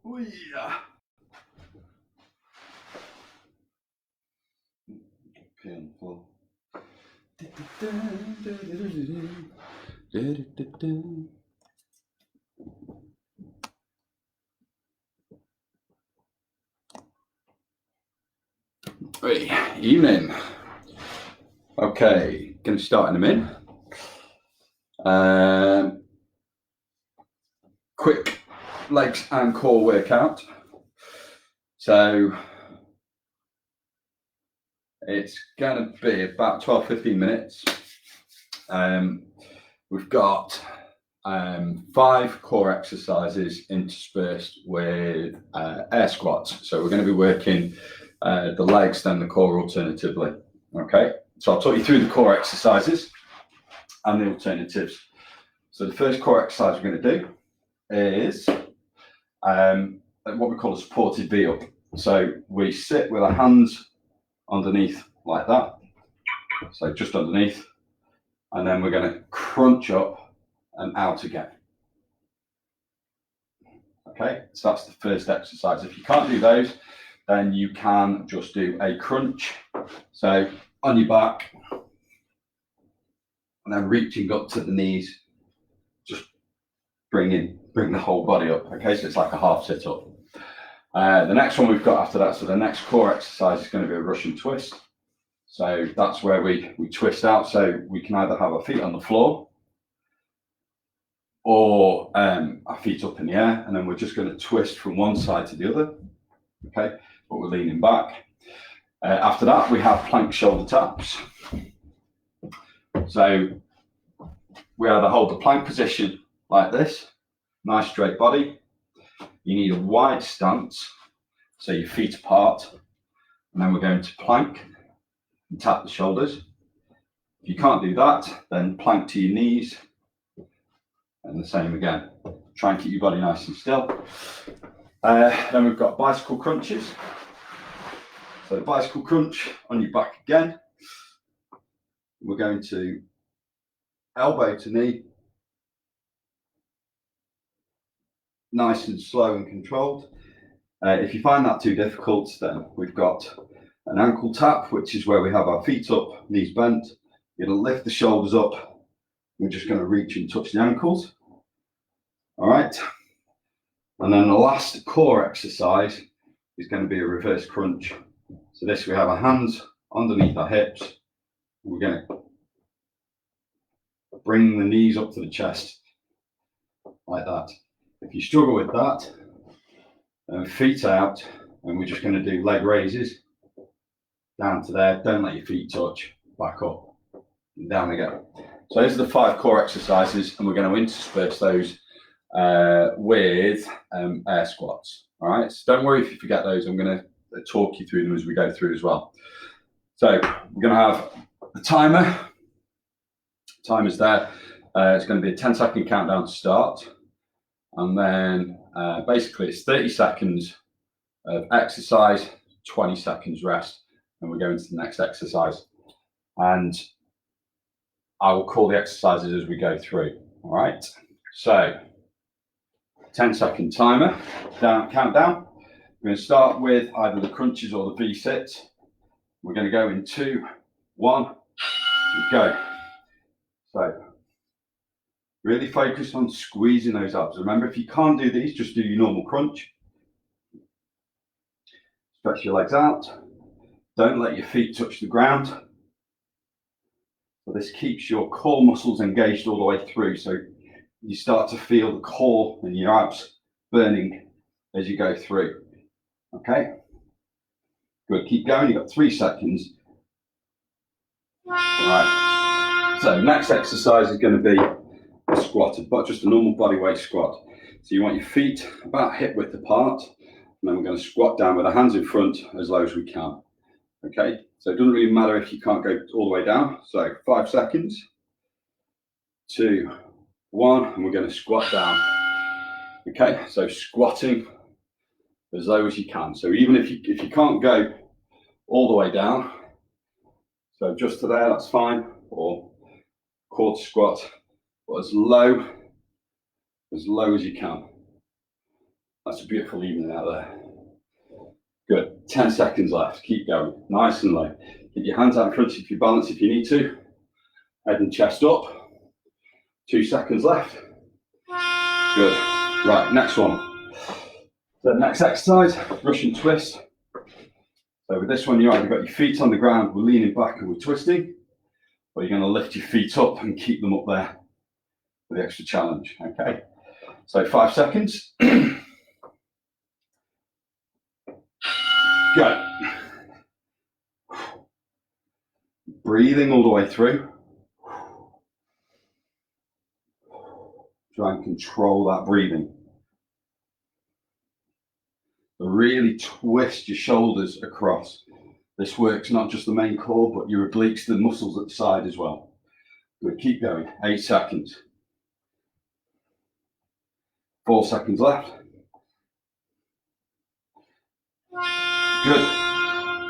Oh yeah. Painful. Right, evening. Okay, going to start in a minute. Quick legs and core workout. So it's going to be about 12-15 minutes. We've got 5 core exercises interspersed with air squats. So we're going to be working the legs, then the core alternatively. Okay, so I'll talk you through the core exercises and the alternatives. So the first core exercise we're going to do is what we call a supported V up. So we sit with our hands underneath like that, so just underneath, and then we're going to crunch up and out again. Okay, so that's the first exercise. If you can't do those, then you can just do a crunch. So on your back, and then reaching up to the knees, just bring the whole body up. Okay, so it's like a half sit up. The next one we've got after that, so the next core exercise is going to be a Russian twist. So that's where we twist out. So we can either have our feet on the floor or our feet up in the air, and then we're just going to twist from one side to the other. Okay, but we're leaning back. After that, we have plank shoulder taps. So we either hold the plank position like this, nice straight body. You need a wide stance, so your feet apart, and then we're going to plank and tap the shoulders. If you can't do that, then plank to your knees, and the same again. Try and keep your body nice and still. Then we've got bicycle crunches. So the bicycle crunch on your back again. We're going to elbow to knee, nice and slow and controlled. If you find that too difficult, then we've got an ankle tap, which is where we have our feet up, knees bent. You're going to lift the shoulders up. We're just going to reach and touch the ankles. All right. And then the last core exercise is going to be a reverse crunch. So this, we have our hands underneath our hips. We're going to bring the knees up to the chest like that. If you struggle with that, then feet out, and we're just going to do leg raises down to there. Don't let your feet touch. Back up and down we go. So those are the 5 core exercises, and we're going to intersperse those with air squats. All right, so don't worry if you forget those. I'm going to talk you through them as we go through as well. So we're going to have the timer. Timer's there. It's going to be a 10-second countdown to start, and then basically it's 30 seconds of exercise, 20 seconds rest, and we're going to the next exercise. And I will call the exercises as we go through. All right, so 10-second timer, countdown. We're going to start with either the crunches or the V-sits. We're going to go in 2, 1, go. So really focus on squeezing those abs. Remember, if you can't do these, just do your normal crunch. Stretch your legs out. Don't let your feet touch the ground. So this keeps your core muscles engaged all the way through. So you start to feel the core and your abs burning as you go through. Okay, good. Keep going. You've got 3 seconds. All right. So next exercise is going to be a squat, but just a normal body weight squat. So you want your feet about hip width apart, and then we're going to squat down with our hands in front as low as we can. Okay, so it doesn't really matter if you can't go all the way down. So 5 seconds, 2, 1, and we're going to squat down. Okay, so squatting as low as you can. So even if you can't go all the way down, so just to there, that's fine, or quarter squat, but as low as you can. That's a beautiful evening out there. Good. 10 seconds left. Keep going. Nice and low. Keep your hands out in front of you for your balance if you need to. Head and chest up. 2 seconds left. Good. Right, next one. So next exercise, Russian twist. So with this one, you either got your feet on the ground, we're leaning back and we're twisting, or you're going to lift your feet up and keep them up there for the extra challenge. Okay. So 5 seconds. Go. Breathing all the way through. Try and control that breathing. Really twist your shoulders across. This works not just the main core, but your obliques, the muscles at the side as well. Good, keep going. 8 seconds. 4 seconds left. Good.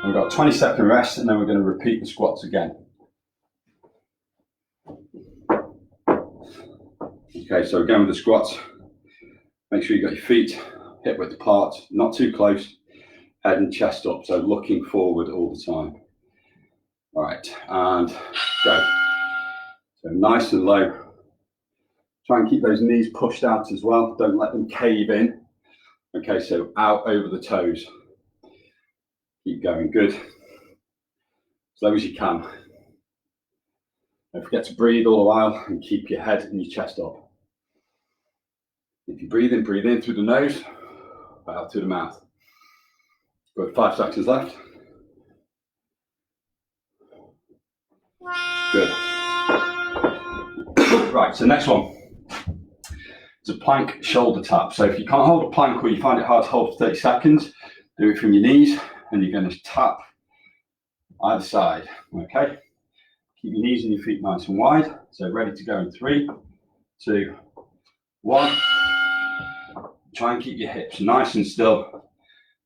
We've got a 20-second rest, and then we're going to repeat the squats again. Okay, so again with the squats, make sure you got your feet hip width apart, not too close, head and chest up, so looking forward all the time. All right, and go. So nice and low. Try and keep those knees pushed out as well. Don't let them cave in. Okay, so out over the toes. Keep going, good. As low as you can. Don't forget to breathe all the while and keep your head and your chest up. If you breathe in through the nose, out through the mouth. Good, 5 seconds left. Good. Right, so next one. It's a plank shoulder tap. So if you can't hold a plank or you find it hard to hold for 30 seconds, do it from your knees and you're going to tap either side, okay? Keep your knees and your feet nice and wide. So ready to go in 3, 2, 1. Try and keep your hips nice and still,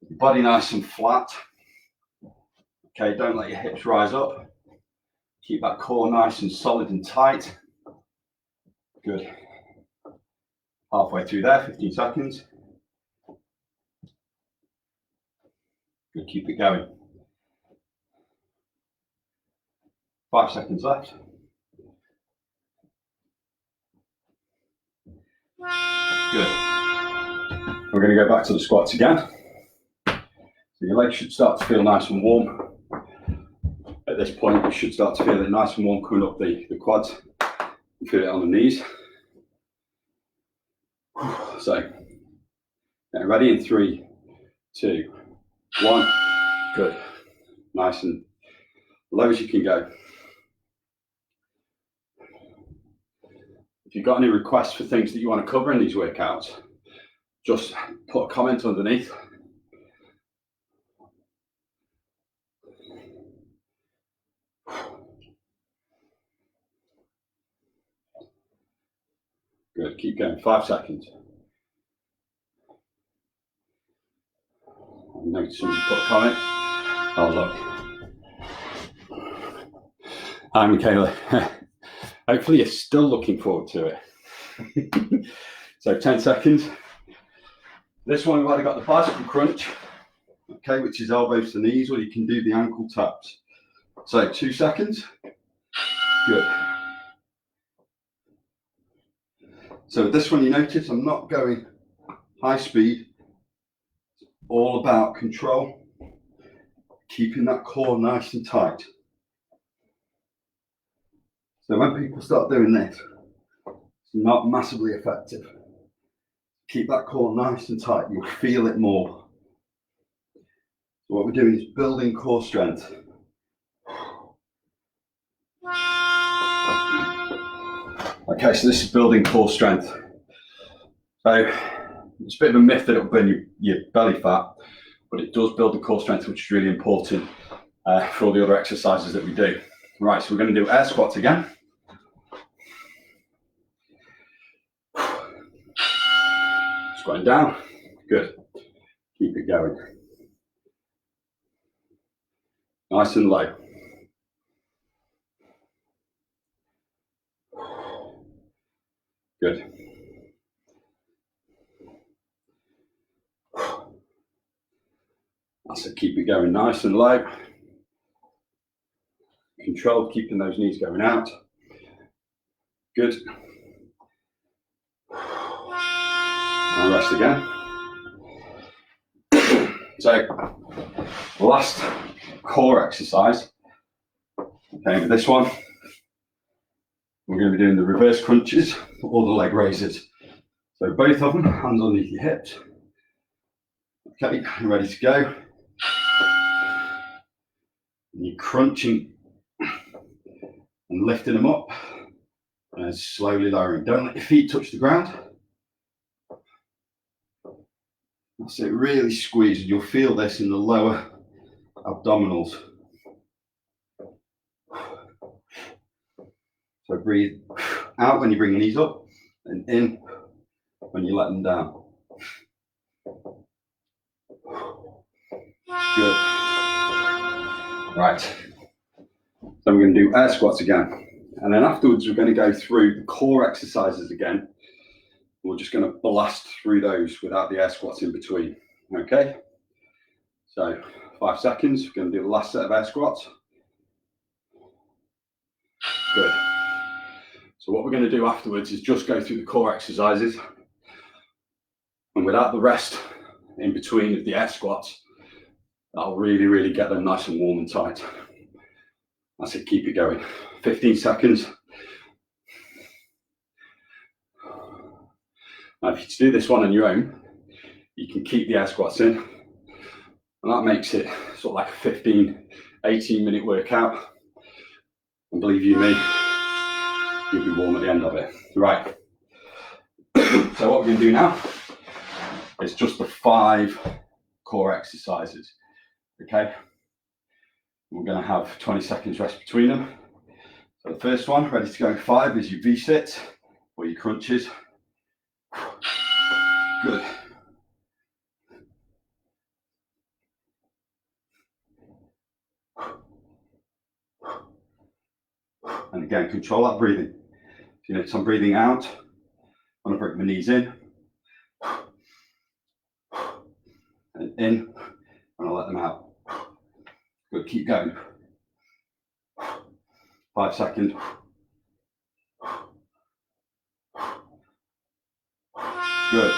your body nice and flat. Okay, don't let your hips rise up. Keep that core nice and solid and tight. Good. Halfway through there, 15 seconds. Good, keep it going. 5 seconds left. Good. We're going to go back to the squats again. So your legs should start to feel nice and warm. At this point, you should start to feel it nice and warm coming up the quads. You feel it on the knees. So, get ready in 3, 2, 1. Good. Nice and low as you can go. If you've got any requests for things that you want to cover in these workouts, just put a comment underneath. Good, keep going, 5 seconds. I noticed somebody put a comment. Oh, look. Hi, Michaela. Hopefully you're still looking forward to it. So 10 seconds. This one we've either got the bicycle crunch, okay, which is elbows to knees, or you can do the ankle taps. So 2 seconds. Good. So with this one, you notice I'm not going high speed. It's all about control, keeping that core nice and tight. So when people start doing this, it's not massively effective. Keep that core nice and tight, you'll feel it more. So what we're doing is building core strength. Okay, so this is building core strength. So it's a bit of a myth that it'll burn your belly fat, but it does build the core strength, which is really important for all the other exercises that we do. Right, so we're going to do air squats again. Squatting down, good. Keep it going. Nice and low. Good. That's it, keep it going nice and low. Controlled, keeping those knees going out. Good. And rest again. So, last core exercise. Okay, with this one, we're going to be doing the reverse crunches or the leg raises. So both of them, hands underneath your hips. Okay, ready to go. And you're crunching and lifting them up and slowly lowering. Don't let your feet touch the ground. That's it, really squeeze. You'll feel this in the lower abdominals. So breathe out when you bring your knees up and in when you let them down. Good. Right. Then we're going to do air squats again. And then afterwards, we're going to go through the core exercises again. We're just going to blast through those without the air squats in between. Okay? So 5 seconds. We're going to do the last set of air squats. Good. So what we're going to do afterwards is just go through the core exercises. And without the rest in between of the air squats, that'll really, really get them nice and warm and tight. That's it, keep it going. 15 seconds. Now, if you do this one on your own, you can keep the air squats in. And that makes it sort of like a 15, 18-minute workout. And believe you me, you'll be warm at the end of it. Right. So what we're going to do now is just the 5 core exercises. Okay. We're going to have 20 seconds rest between them. So the first one, ready to go in 5, is your V-sits or your crunches. Good. And again, control that breathing. So you notice I'm breathing out. I'm going to bring my knees in. And in. And I'll let them out. Good, keep going. 5 seconds. Good.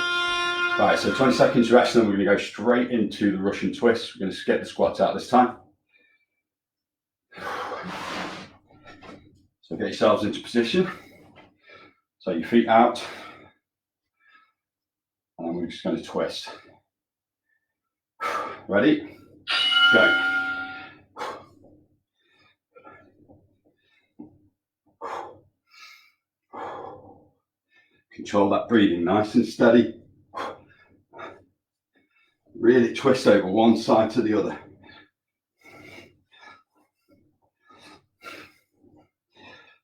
Right, so 20 seconds rest, and then we're going to go straight into the Russian twist. We're going to get the squats out this time. So get yourselves into position. So your feet out. And then we're just going to twist. Ready? Go. Control that breathing, nice and steady. Really twist over one side to the other.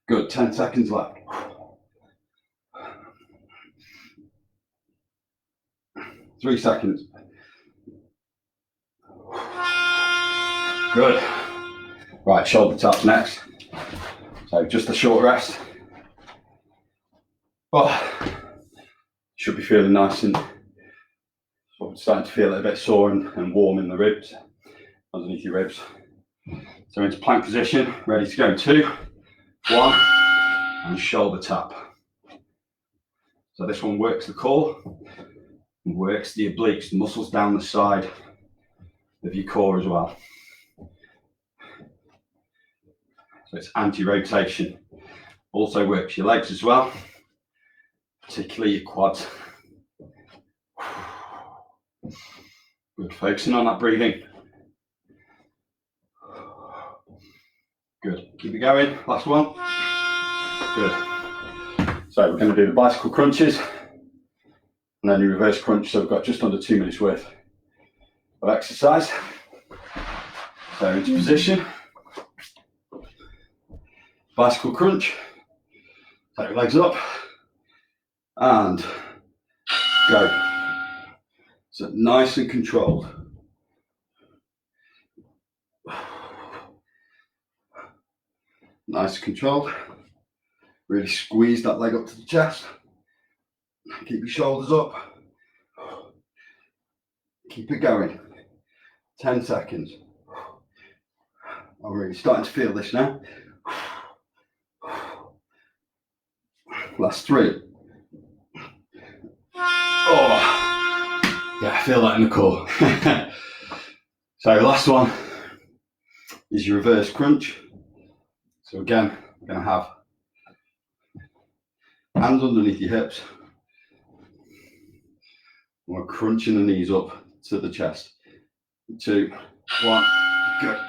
Good, 10 seconds left. Three seconds. Good. Right, shoulder taps next. So just a short rest. Oh, should be feeling nice and sort of starting to feel a bit sore and warm in the ribs, underneath your ribs. So into plank position, ready to go in 2, 1, and shoulder tap. So this one works the core, and works the obliques, the muscles down the side of your core as well. So it's anti-rotation. Also works your legs as well, particularly your quads. Good, focusing on that breathing. Good, keep it going, last one. Good. So we're going to do the bicycle crunches and then your reverse crunch. So we've got just under 2 minutes worth of exercise. So into position. Bicycle crunch. Take your legs up and go. So nice and controlled. Nice and controlled. Really squeeze that leg up to the chest. Keep your shoulders up. Keep it going. 10 seconds. I'm really starting to feel this now. Last 3. Oh, yeah, I feel that in the core. So last one is your reverse crunch. So again, we're going to have hands underneath your hips. We're crunching the knees up to the chest. 2, 1, go.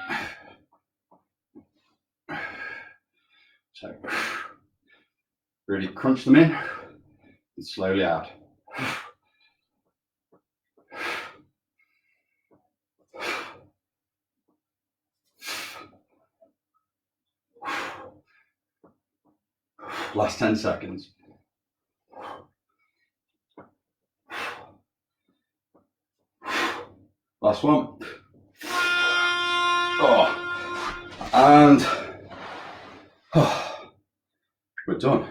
So really crunch them in and slowly out. Last 10 seconds. Last one. Oh, and we're done.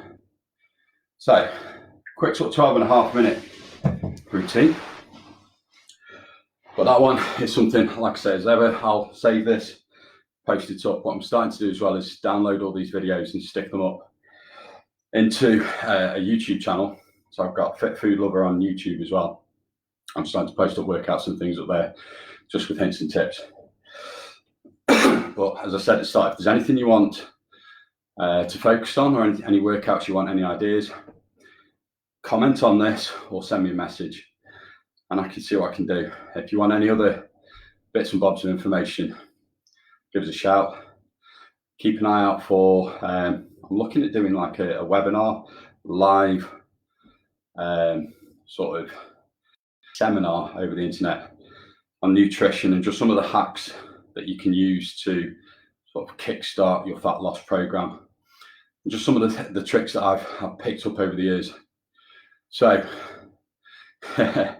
So, quick sort of 12.5-minute routine. But that one is something, like I say, as ever, I'll save this, post it up. What I'm starting to do as well is download all these videos and stick them up into a YouTube channel. So I've got Fit Food Lover on YouTube as well. I'm starting to post up workouts and things up there, just with hints and tips. But as I said at the start, if there's anything you want to focus on, or any workouts you want, any ideas, comment on this or send me a message and I can see what I can do. If you want any other bits and bobs of information, give us a shout. Keep an eye out for, I'm looking at doing like a webinar, live sort of seminar over the internet on nutrition and just some of the hacks that you can use to sort of kickstart your fat loss program. And just some of the tricks that I've picked up over the years. So I'm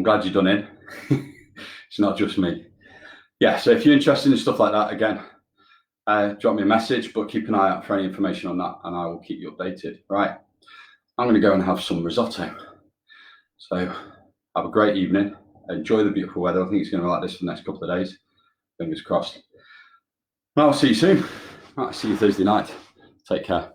glad you're done in. It's not just me. Yeah, so if you're interested in stuff like that, again, drop me a message, but keep an eye out for any information on that and I will keep you updated. Right, I'm going to go and have some risotto. So have a great evening. Enjoy the beautiful weather. I think it's going to be like this for the next couple of days. Fingers crossed. Well, I'll see you soon. I'll see you Thursday night. Take care.